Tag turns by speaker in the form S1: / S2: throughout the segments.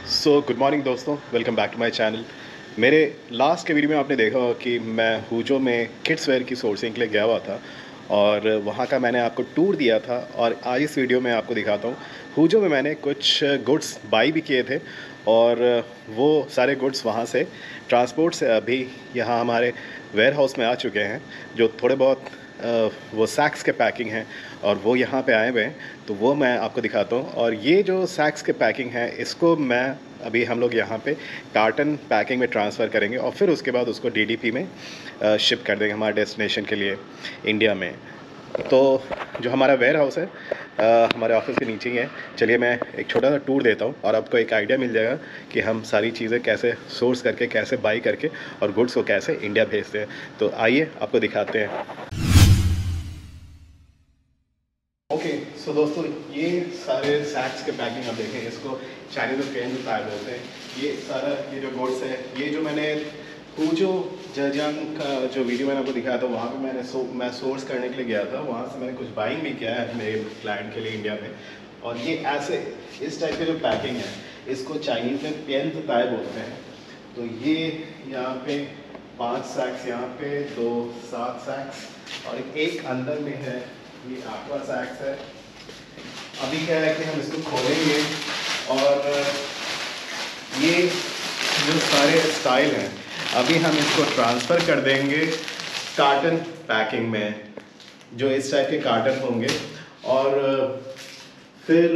S1: Good morning दोस्तों, welcome back to my channel. मेरे last के वीडियो में आपने देखा होगा कि मैं हुजो में किड्स वेयर की सोर्सिंग के लिए गया हुआ था और वहाँ का मैंने आपको टूर दिया था। और आज इस वीडियो में आपको दिखाता हूँ हुजो में मैंने कुछ गुड्स बाई भी किए थे और वो सारे गुड्स वहाँ से ट्रांसपोर्ट से अभी यहाँ हमारे वेयर हाउस में आ चुके हैं। जो थोड़े बहुत वो सैक्स के पैकिंग हैं और वो यहाँ पे आए हुए हैं, तो वो मैं आपको दिखाता हूँ। और ये जो सैक्स के पैकिंग है इसको मैं अभी हम लोग यहाँ पे कार्टन पैकिंग में ट्रांसफ़र करेंगे और फिर उसके बाद उसको डीडीपी में शिप कर देंगे हमारे डेस्टिनेशन के लिए इंडिया में। तो जो हमारा वेयर हाउस है हमारे ऑफिस के नीचे ही है। चलिए मैं एक छोटा सा टूर देता हूँ और आपको एक आइडिया मिल जाएगा कि हम सारी चीज़ें कैसे सोर्स करके, कैसे बाई करके और गुड्स को कैसे इंडिया भेजते हैं। तो आइए आपको दिखाते हैं। ओके सो दोस्तों, ये सारे सैक्स के पैकिंग आप देखें, इसको चाइनीज में पेन टायर बोलते हैं। ये सारा ये जो गुड्स है, ये जो मैंने हुजो जजियांग का जो वीडियो मैंने आपको दिखाया था, वहाँ पे मैं सोर्स करने के लिए गया था। वहाँ से मैंने कुछ बाइंग भी किया है मेरे क्लाइंट के लिए इंडिया में। और ये ऐसे इस टाइप के जो पैकिंग है, इसको चाइनीज़ में पेन टायर बोलते हैं। तो ये यहाँ पे 5 सैक्स, यहाँ पे 2 7 सैक्स और एक अंदर में है, ये 8वां सैक्स है। अभी क्या है कि हम इसको खोलेंगे और ये जो सारे स्टाइल हैं अभी हम इसको ट्रांसफ़र कर देंगे कार्टन पैकिंग में, जो इस टाइप के कार्टन होंगे। और फिर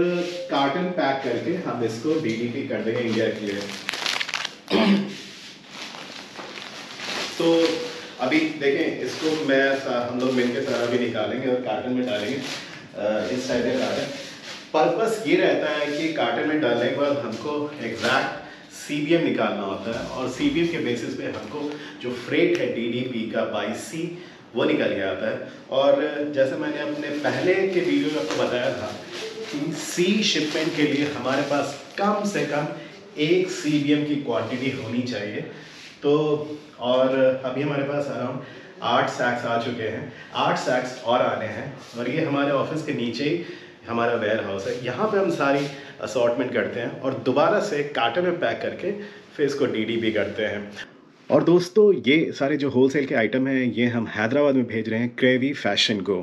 S1: कार्टन पैक करके हम इसको डीडीपी कर देंगे इंडिया के लिए। तो अभी देखें, इसको हम लोग मिलकर सारा भी निकालेंगे और कार्टन में डालेंगे। इस टाइप का कार्टन पर्पस ये रहता है कि कार्टन में डालने के बाद हमको एग्जैक्ट सीबीएम निकालना होता है और सीबीएम के बेसिस पे हमको जो फ्रेट है डीडीपी का बाई सी वो निकल के आता है। और जैसे मैंने अपने पहले के वीडियो में आपको बताया था कि सी शिपमेंट के लिए हमारे पास कम से कम 1 सीबीएम की क्वांटिटी होनी चाहिए। तो और अभी हमारे पास अराउंड 8 सैक्स आ चुके हैं, 8 सैक्स और आने हैं। और ये हमारे ऑफिस के नीचे ही हमारा वेयर हाउस है। यहाँ पे हम सारी असॉर्टमेंट करते हैं और दोबारा से कार्टन में पैक करके फिर इसको डीडीपी करते हैं। और दोस्तों, ये सारे जो होलसेल के आइटम हैं ये हम हैदराबाद में भेज रहे हैं क्रेवी फैशन को।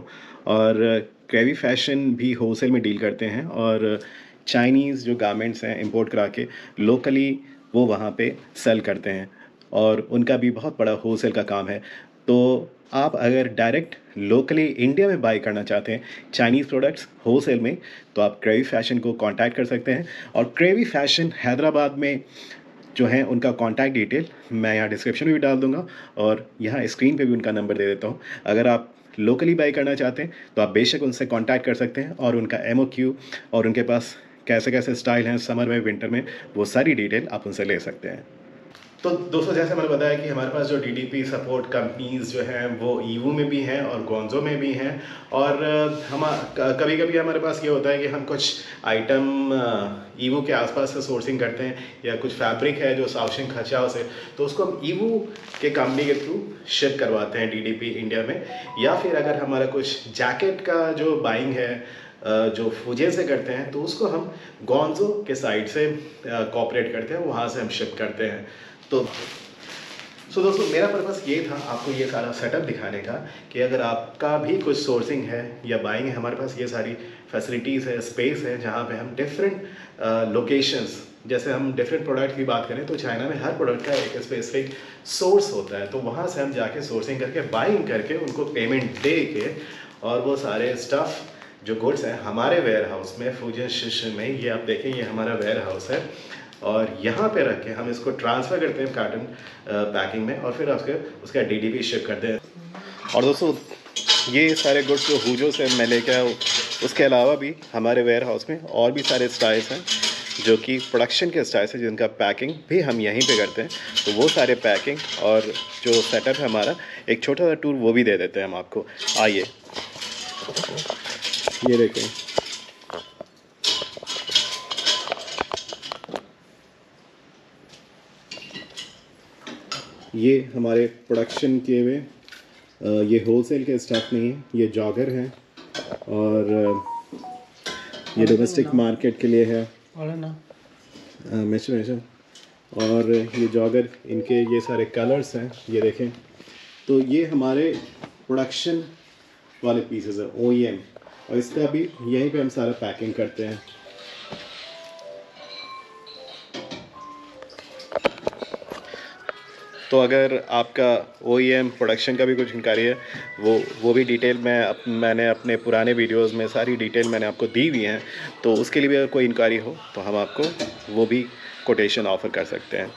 S1: और क्रेवी फैशन भी होलसेल में डील करते हैं और चाइनीज़ जो गारमेंट्स हैं इंपोर्ट करा के लोकली वो वहाँ पे सेल करते हैं और उनका भी बहुत बड़ा होलसेल का काम है। तो आप अगर डायरेक्ट लोकली इंडिया में बाई करना चाहते हैं चाइनीज़ प्रोडक्ट्स होलसेल में, तो आप क्रेवी फैशन को कांटेक्ट कर सकते हैं। और क्रेवी फैशन हैदराबाद में जो है उनका कांटेक्ट डिटेल मैं यहाँ डिस्क्रिप्शन में भी डाल दूँगा और यहाँ स्क्रीन पे भी उनका नंबर दे देता हूँ। अगर आप लोकली बाई करना चाहते हैं तो आप बेशक उनसे कांटेक्ट कर सकते हैं और उनका एमओक्यू और उनके पास कैसे कैसे स्टाइल हैं समर में, विंटर में, वो सारी डिटेल आप उनसे ले सकते हैं। तो दोस्तों, जैसे मैंने बताया कि हमारे पास जो डीडीपी सपोर्ट कंपनीज़ जो हैं वो ईवू में भी हैं और गोंजो में भी हैं। और हम कभी कभी हमारे पास ये होता है कि हम कुछ आइटम ईवू के आसपास से सोर्सिंग करते हैं या कुछ फैब्रिक है जो साउशिंग खचाव से, तो उसको हम ईवू के कंपनी के थ्रू शिप करवाते हैं डीडीपी इंडिया में। या फिर अगर हमारा कुछ जैकेट का जो बाइंग है जो फुजे से करते हैं तो उसको हम गोंजो के साइड से कॉपरेट करते हैं, वहाँ से हम शिप करते हैं। तो दोस्तों, मेरा पर्पस ये था आपको ये सारा सेटअप दिखाने का कि अगर आपका भी कुछ सोर्सिंग है या बाइंग है, हमारे पास ये सारी फैसिलिटीज़ है, स्पेस है जहाँ पे हम डिफरेंट लोकेशंस, जैसे हम डिफरेंट प्रोडक्ट की बात करें तो चाइना में हर प्रोडक्ट का एक स्पेसिफिक सोर्स होता है। तो वहाँ से हम जाके सोर्सिंग करके बाइंग करके उनको पेमेंट दे के और वो सारे स्टफ़ जो गुड्स हैं हमारे वेयर हाउस में फुजिन शिश में, ये आप देखें ये हमारा वेयर हाउस है और यहाँ पे रख के हम इसको ट्रांसफ़र करते हैं कार्टन पैकिंग में और फिर उसका डीडीपी शिप करते हैं। और दोस्तों, ये सारे गुड्स जो हुजो से मैं लेके आया हूँ, उसके अलावा भी हमारे वेयर हाउस में और भी सारे स्टाइल्स हैं जो कि प्रोडक्शन के स्टाइल्स हैं जिनका पैकिंग भी हम यहीं पे करते हैं। तो वो सारे पैकिंग और जो सेटअप है हमारा, एक छोटा सा टूर वो भी दे देते हैं हम आपको। आइए, ये देखें, ये हमारे प्रोडक्शन किए हुए ये होलसेल के स्टफ़ नहीं है, ये जॉगर हैं और ये डोमेस्टिक मार्केट के लिए है। मेंशन। और ये जॉगर, इनके ये सारे कलर्स हैं, ये देखें। तो ये हमारे प्रोडक्शन वाले पीसेस हैं, OEM, और इसका भी यहीं पे हम सारा पैकिंग करते हैं। तो अगर आपका OEM प्रोडक्शन का भी कुछ इंक्वायरी है, वो भी डिटेल मैंने अपने पुराने वीडियोस में सारी डिटेल मैंने आपको दी हुई हैं। तो उसके लिए भी अगर कोई इंक्वायरी हो तो हम आपको वो भी कोटेशन ऑफ़र कर सकते हैं।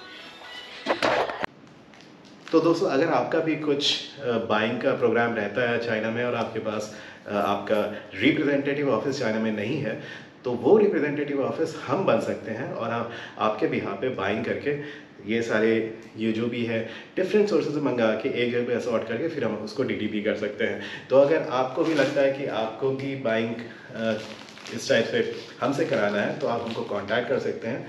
S1: तो दोस्तों, अगर आपका भी कुछ बाइंग का प्रोग्राम रहता है चाइना में और आपके पास आपका रिप्रेजेंटेटिव ऑफिस चाइना में नहीं है, तो वो रिप्रेजेंटेटिव ऑफिस हम बन सकते हैं और हम आपके भी यहाँ पे बाइंग करके ये सारे ये जो भी है डिफरेंट सोर्सेज से मंगा के एक जगह पे असॉर्ट करके फिर हम उसको DDP कर सकते हैं। तो अगर आपको भी लगता है कि आपको भी बाइंग इस टाइप से हमसे कराना है, तो आप हमको कांटेक्ट कर सकते हैं।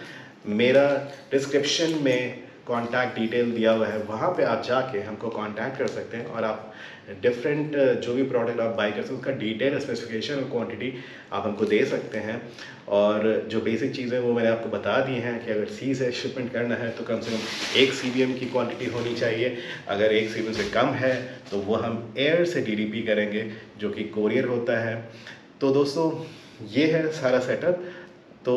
S1: मेरा डिस्क्रिप्शन में कॉन्टैक्ट डिटेल दिया हुआ है, वहाँ पे आप जाके हमको कांटेक्ट कर सकते हैं और आप डिफरेंट जो भी प्रोडक्ट आप बाई कर सकते हैं उसका डिटेल स्पेसिफिकेशन और क्वांटिटी आप हमको दे सकते हैं। और जो बेसिक चीज़ें वो मैंने आपको बता दी हैं कि अगर सी से शिपमेंट करना है तो कम से कम 1 CBM की क्वांटिटी होनी चाहिए। अगर 1 CBM से कम है तो वो हम एयर से DDP करेंगे, जो कि कोरियर होता है। तो दोस्तों, ये है सारा सेटअप। तो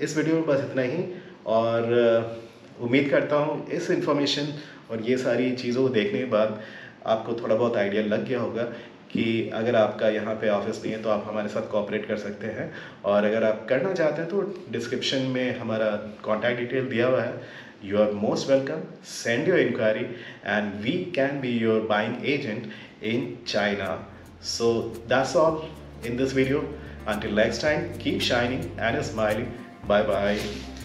S1: इस वीडियो में बस इतना ही, और उम्मीद करता हूँ इस इंफॉर्मेशन और ये सारी चीज़ों को देखने के बाद आपको थोड़ा बहुत आइडिया लग गया होगा कि अगर आपका यहाँ पे ऑफिस नहीं है तो आप हमारे साथ कोऑपरेट कर सकते हैं। और अगर आप करना चाहते हैं तो डिस्क्रिप्शन में हमारा कॉन्टैक्ट डिटेल दिया हुआ है। You are most welcome, send your inquiry and we can be your buying agent in China. So that's all in this video. Until next time, keep shining and smiling. Bye bye.